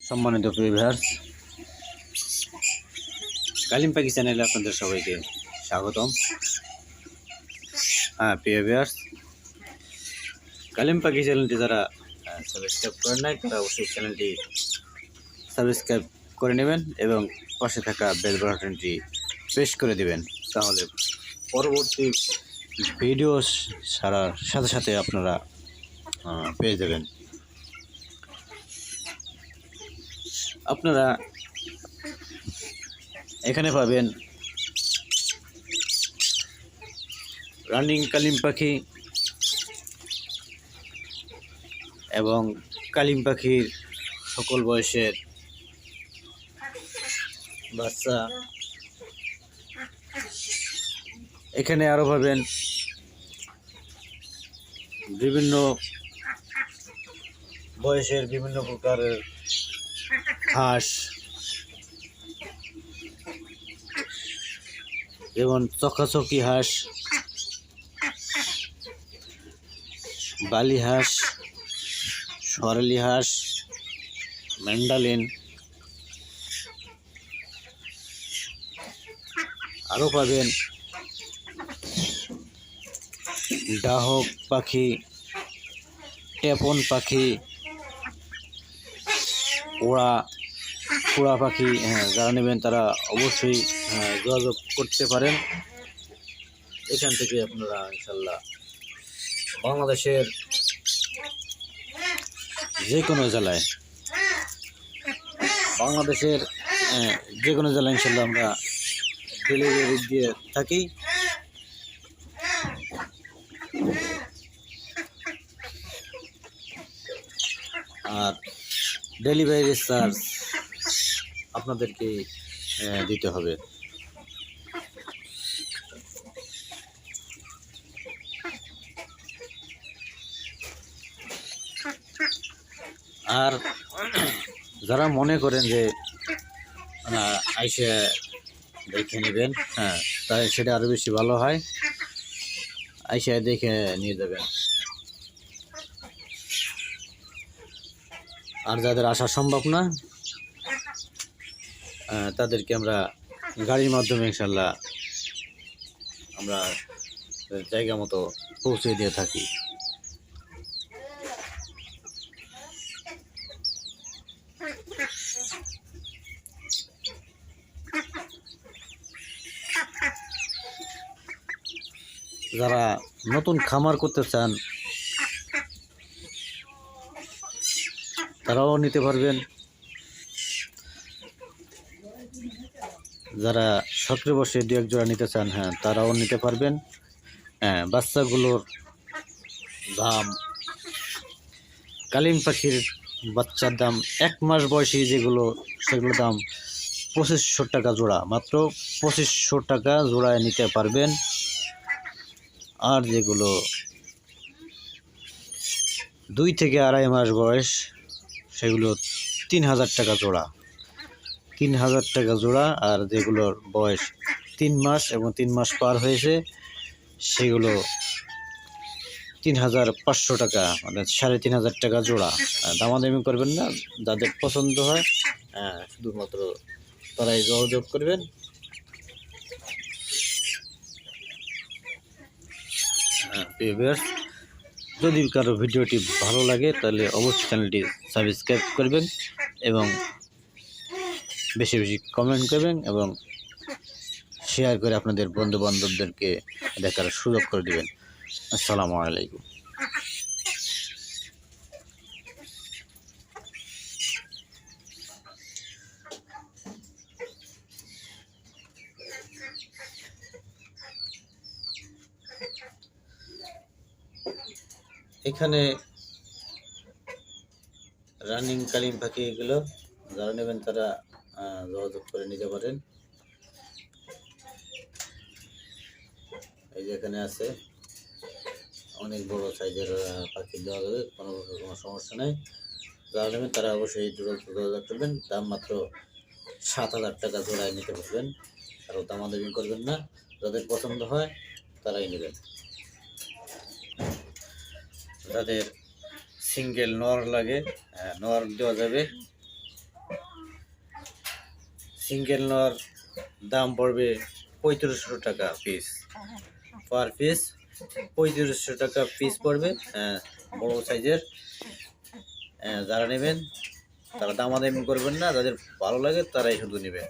সম্মানিত প্রিয় ভিউয়ার্স, কালিম পাখি চ্যানেলে আপনাদের সবাইকে স্বাগতম। প্রিয় ভিউয়ার্স, কালিম পাখি চ্যানেলটি যারা সাবস্ক্রাইব করেন নাই তারা অবশ্যই চ্যানেলটি সাবস্ক্রাইব করে নেবেন এবং পাশে থাকা বেল বাটনটি প্রেস করে দেবেন, তাহলে পরবর্তী ভিডিও ছাড়ার সাথে সাথে আপনারা পেয়ে যাবেন। আপনারা এখানে পাবেন রানিং কালিম পাখি এবং কালিম পাখির সকল বয়সের বাচ্চা। এখানে আরও পাবেন বিভিন্ন বয়সের বিভিন্ন প্রকারের হাঁস, যেমন চকাচকি হাঁস, বালি হাঁস, সরালি হাঁস, ম্যান্ডালিন। আরও পাবেন ডাহক পাখি, টেপন পাখি, পোড়া পাখি। যারা নেবেন তারা অবশ্যই যোগাযোগ করতে পারেন। এখান থেকে আপনারা ইনশাল্লাহ বাংলাদেশের যে কোনো জেলায় ইনশাল্লাহ আমরা ডেলিভারি দিয়ে থাকি। আর ডেলিভারি চার্জ আপনাদেরকে দিতে হবে। আর যারা মনে করেন যে আইসে দেখে নেবেন, তাই সেটা আরও বেশি ভালো হয়। আইসে দেখে নিয়ে যাবেন। আর যাদের আসা সম্ভব না তাদেরকে আমরা গাড়ির মাধ্যমে ইনশাল্লাহ আমরা জায়গা মতো পৌঁছে দিয়ে থাকি। যারা নতুন খামার করতে চান তারাও নিতে পারবেন। যারা সক্রিয় বসে দু এক জোড়া নিতে চান তারাও নিতে পারবেন। বাচ্চাগুলোর দাম, কালিম পাখির বাচ্চার দাম 1 মাস বয়সী সেগুলোর দাম 2500 টাকা জোড়া, মাত্র 2500 টাকা জোড়ায় নিতে পারবেন। আর যেগুলো 2 থেকে 2.5 মাস বয়স সেগুলো 3000 টাকা জোড়া, 3000 টাকা জোড়া। আর যেগুলোর বয়স 3 মাস এবং 3 মাস পার হয়েছে সেগুলো 3500 টাকা, মানে 3500 টাকা জোড়া। দামাদামি করবেন না, যাদের পছন্দ হয় শুধুমাত্র তারাই যোগাযোগ করবেন। যদি কারো ভিডিওটি ভালো লাগে তাহলে অবশ্যই চ্যানেলটি সাবস্ক্রাইব করবেন এবং বেশি বেশি কমেন্ট করবেন এবং শেয়ার করে আপনাদের বন্ধু বান্ধবদেরকে দেখার সুযোগ করে দেবেন। আসসালামু আলাইকুম। এখানে রানিং কালিম পাখি এগুলো যারা নেবেন তারা যোগাযোগ করে নিতে পারেন। এই যে এখানে আছে অনেক বড় সাইজের পাখি দেওয়া যাবে, কোনো সমস্যা নেই। যারা নেবেন তারা অবশ্যই যোগাযোগ করবেন। দাম মাত্র 7000 টাকা জোড়ায় নিতে পারবেন, আরও দামাদামি করবেন না। যাদের পছন্দ হয় তারাই নেবেন। যাদের সিঙ্গেল নর লাগে নর দেওয়া যাবে, সিঙ্গেল নেওয়ার দাম পড়বে 3500 টাকা পিস, পার পিস 3500 টাকা পিস পড়বে। বড় সাইজের যারা নেবেন তারা দামাদামি করবেন না, যাদের ভালো লাগে তারাই শুধু নেবেন।